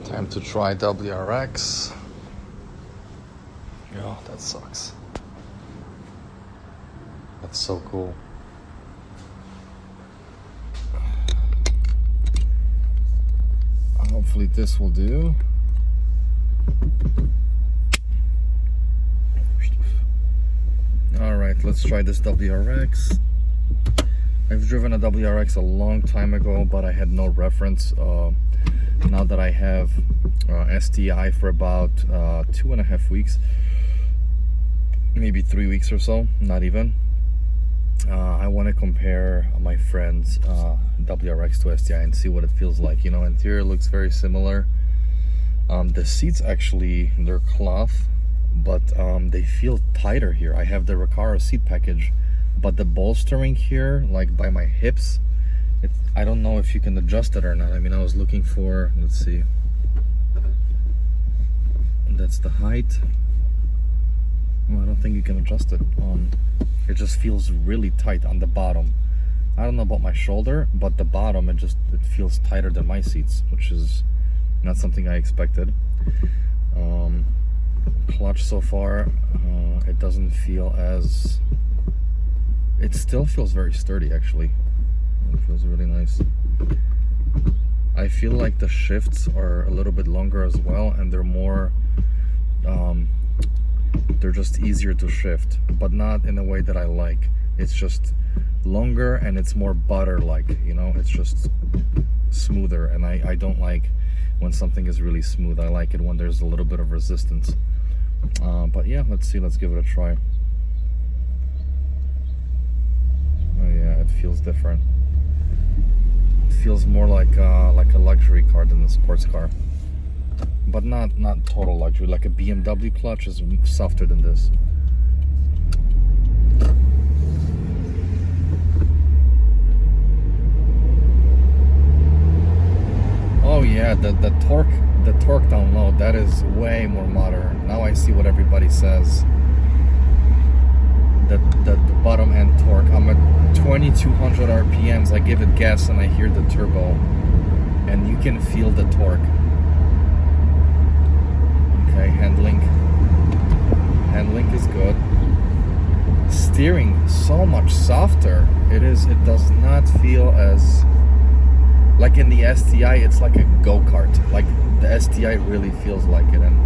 Time to try WRX. Yeah, that sucks. That's so cool. Hopefully this will do. Alright, let's try this WRX. I've driven a WRX a long time ago, but I had no reference. Now that I have STI for about 2.5 weeks, maybe 3 weeks or so, not even. I want to compare my friend's WRX to STI and see what it feels like. You know, interior looks very similar. The seats actually, they're cloth, but they feel tighter here. I have the Recaro seat package, but the bolstering here, like by my hips, I don't know if you can adjust it or not. I mean, I was looking for, let's see. That's the height. Well, I don't think you can adjust it. It just feels really tight on the bottom. I don't know about my shoulder, but the bottom, it feels tighter than my seats, which is not something I expected. Clutch so far, it doesn't feel as... It still feels very sturdy, actually. It feels really nice. I feel like the shifts are a little bit longer as well, and they're more... they're just easier to shift, but not in a way that I like. It's just longer and it's more butter-like, you know? It's just smoother, and I don't like when something is really smooth. I like it when there's a little bit of resistance. But yeah, let's see, let's give it a try. Oh yeah, it feels different. It feels more like a luxury car than a sports car. But not total luxury. Like a BMW clutch is softer than this. Oh yeah, the torque down low, that is way more modern. Now I see what everybody says. The bottom end torque. I'm at 2200 RPMs. I give it gas and I hear the turbo, and you can feel the torque. Okay, handling is good. Steering so much softer. It does not feel as like in the STI. It's like a go-kart. Like the STI really feels like it. And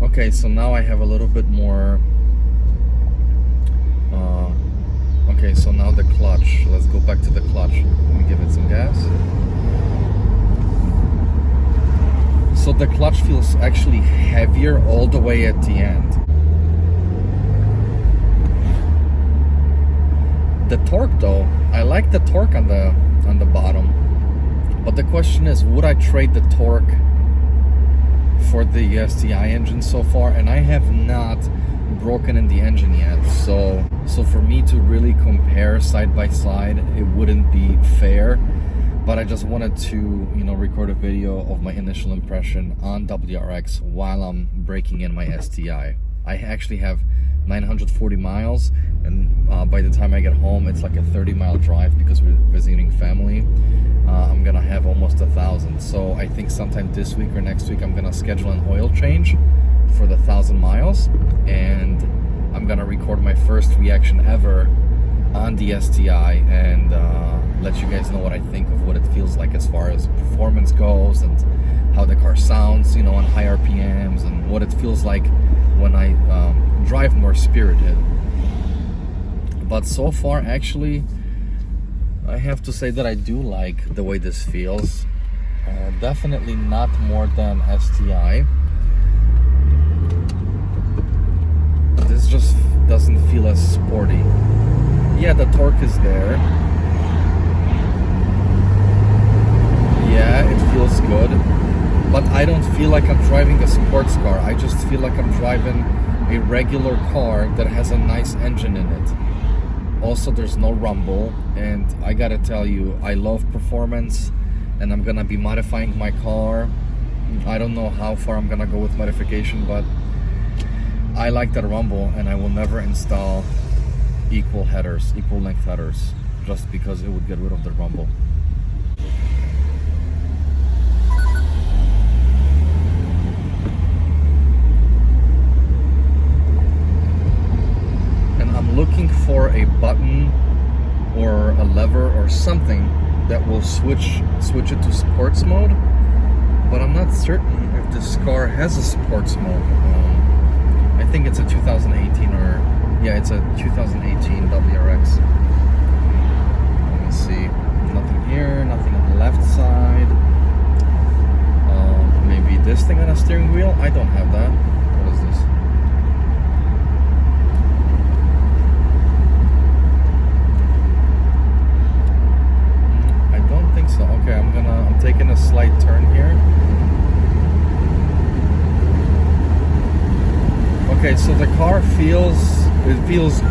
okay, so now I have a little bit more. Okay, so now the clutch. Let's go back to the clutch. Let me give it some gas. So the clutch feels actually heavier all the way at the end. The torque though, I like the torque on the bottom. But the question is, would I trade the torque for the STI engine so far? And I have not broken in the engine yet, so for me to really compare side by side, it wouldn't be fair. But I just wanted to, you know, record a video of my initial impression on WRX while I'm breaking in my STI. I actually have 940 miles, and by the time I get home, it's like a 30-mile drive because we're visiting family. I'm gonna have almost 1,000. So I think sometime this week or next week, I'm gonna schedule an oil change for the 1,000 miles, and I'm gonna record my first reaction ever on the STI and let you guys know what I think of what it feels like as far as performance goes, and how the car sounds, you know, on high RPMs, and what it feels like when I drive more spirited. But so far, actually, I have to say that I do like the way this feels. Definitely not more than STI. This just doesn't feel as sporty. Yeah, the torque is there. Yeah, it feels good. But I don't feel like I'm driving a sports car. I just feel like I'm driving a regular car that has a nice engine in it. Also, there's no rumble. And I gotta tell you, I love performance. And I'm gonna be modifying my car. I don't know how far I'm gonna go with modification, but I like that rumble, and I will never install equal headers, equal length headers, just because it would get rid of the rumble. And I'm looking for a button or a lever or something that will switch it to sports mode, but I'm not certain if this car has a sports mode. I think it's a 2018 yeah, it's a 2018 WRX. Let me see. Nothing here, nothing on the left side. Maybe this thing on a steering wheel? I don't have that. What is this? I don't think so. Okay, I'm taking a slight turn here. Okay, so the car feels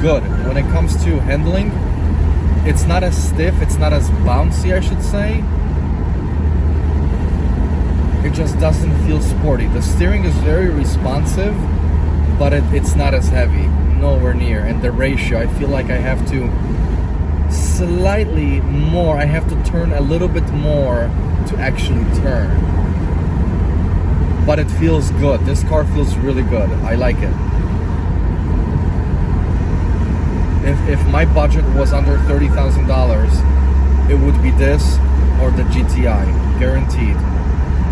good. When it comes to handling, it's not as stiff, it's not as bouncy, I should say. It just doesn't feel sporty. The steering is very responsive, but it's not as heavy, nowhere near. And the ratio, I feel like I have to slightly more, I have to turn a little bit more to actually turn. But it feels good. This car feels really good. I like it. If my budget was under $30,000, it would be this or the GTI, guaranteed.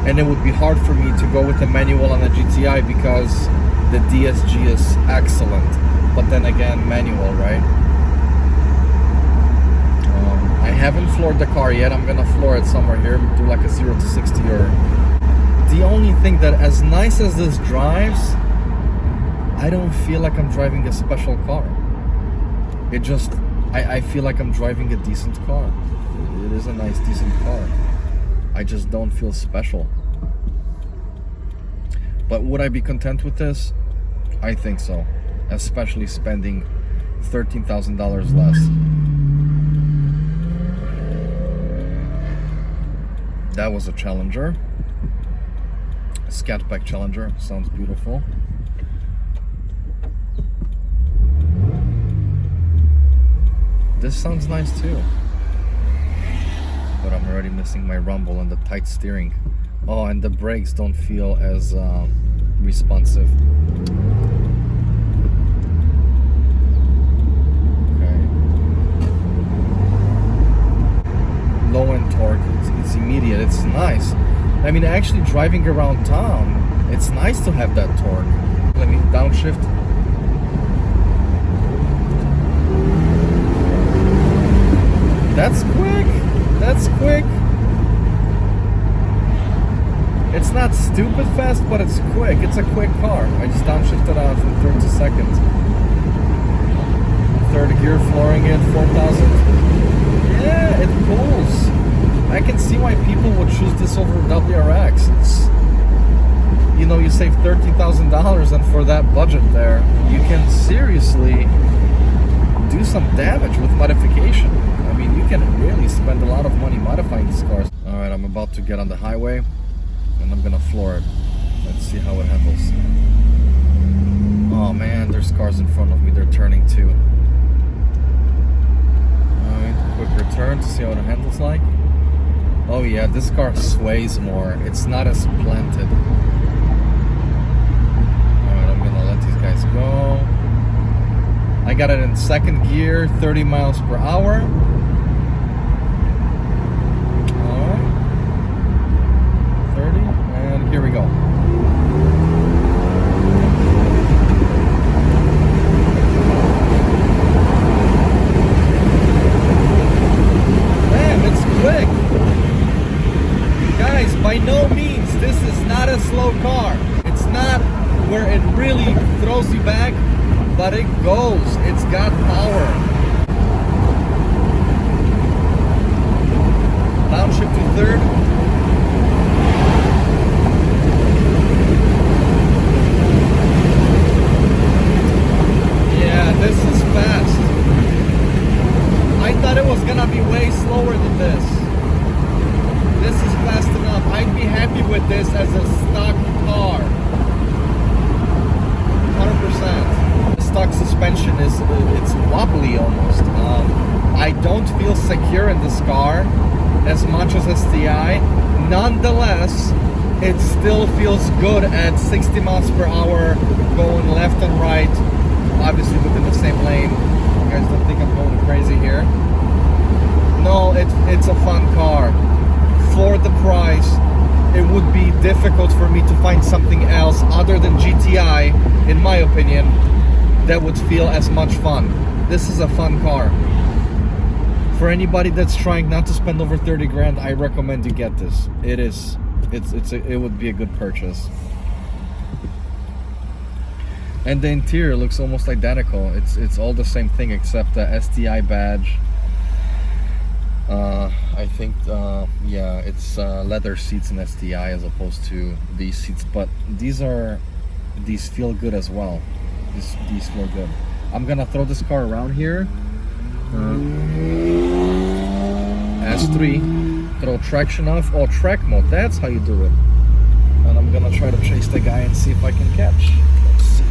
And it would be hard for me to go with a manual on the GTI because the DSG is excellent. But then again, manual, right? I haven't floored the car yet. I'm gonna floor it somewhere here, do like a 0 to 60 or... The only thing that, as nice as this drives, I don't feel like I'm driving a special car. It just, I feel like I'm driving a decent car. It is a nice, decent car. I just don't feel special. But would I be content with this? I think so. Especially spending $13,000 less. That was a Challenger. Scatback Challenger, sounds beautiful. This sounds nice too. But I'm already missing my rumble and the tight steering. Oh, and the brakes don't feel as responsive. Okay. Low end torque, it's immediate, it's nice. I mean, actually driving around town, it's nice to have that torque. Let me downshift. That's quick. That's quick. It's not stupid fast, but it's quick. It's a quick car. I just downshifted out from third to second. Third gear, flooring it, 4,000. Yeah, it pulls. I can see why people would choose this over WRX. It's, you know, you save $13,000, and for that budget there, you can seriously do some damage with modification. I mean, you can really spend a lot of money modifying these cars. All right, I'm about to get on the highway, and I'm gonna floor it. Let's see how it handles. Oh man, there's cars in front of me. They're turning too. All right, quick return to see how it handles like. Oh yeah, this car sways more. It's not as planted. Alright, I'm gonna let these guys go. I got it in second gear, 30 miles per hour. Alright. 30, and here we go. Man, it's quick. Guys, by no means, this is not a slow car. It's not where it really throws you back, but it goes. It's got power. Downshift to third. Yeah, this is fast. I thought it was gonna be way slower than this. This is fast enough. I'd be happy with this as a stock car. 100%. The stock suspension suspension is it's wobbly almost. I don't feel secure in this car as much as STI. Nonetheless, it still feels good at 60 miles per hour going left and right, obviously within the same lane. You guys don't think I'm going crazy here? No, it's a fun car. For the price, it would be difficult for me to find something else other than GTI, in my opinion, that would feel as much fun. This is a fun car. For anybody that's trying not to spend over 30 grand, I recommend you get this. It would be a good purchase. And the interior looks almost identical. It's all the same thing except the STI badge. I think yeah, it's leather seats in STI as opposed to these seats, but these feel good as well. These feel good. I'm gonna throw this car around here. S3, throw traction off, or track mode, that's how you do it. And I'm gonna try to chase the guy and see if I can catch. Let's see.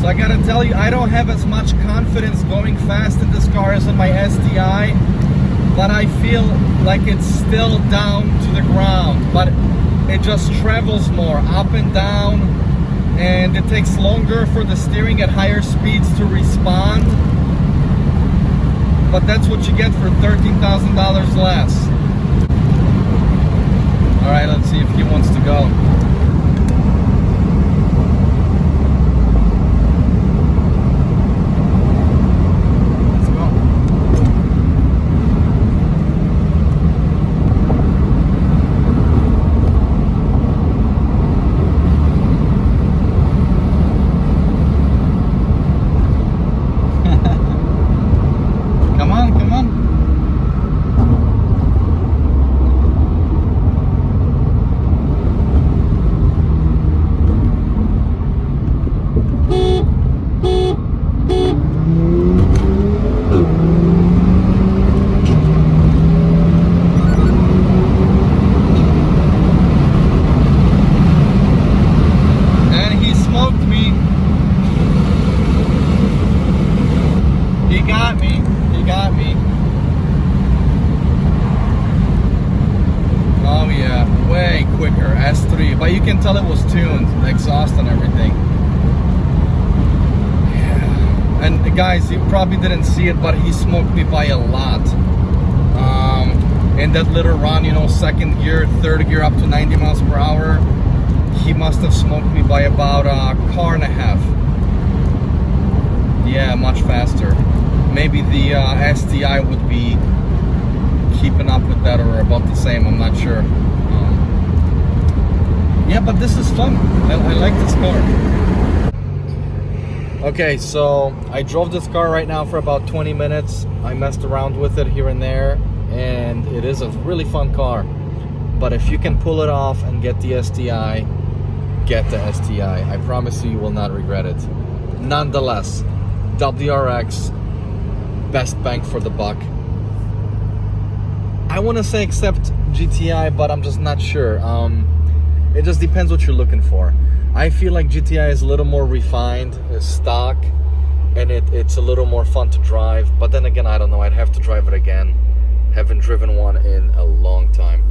I gotta tell you, I don't have as much confidence going fast in this car as in my STI, but I feel like it's still down to the ground, but it just travels more up and down, and it takes longer for the steering at higher speeds to respond, but that's what you get for $13,000 less. All right, let's see if he wants to go. He got me. Oh yeah, way quicker, S3. But you can tell it was tuned, the exhaust and everything. Yeah. And guys, you probably didn't see it, but he smoked me by a lot. In that little run, you know, second gear, third gear up to 90 miles per hour, he must have smoked me by about a car and a half. Yeah, much faster. Maybe the STI would be keeping up with that or about the same, I'm not sure. Yeah, but this is fun. I like this car. Okay, so I drove this car right now for about 20 minutes. I messed around with it here and there, and it is a really fun car. But if you can pull it off and get the STI, get the STI. I promise you, you will not regret it. Nonetheless, WRX, best bang for the buck. I want to say except GTI, but I'm just not sure. It just depends what you're looking for. I feel like GTI is a little more refined, it's stock, and it's a little more fun to drive. But then again, I don't know, I'd have to drive it again. Haven't driven one in a long time.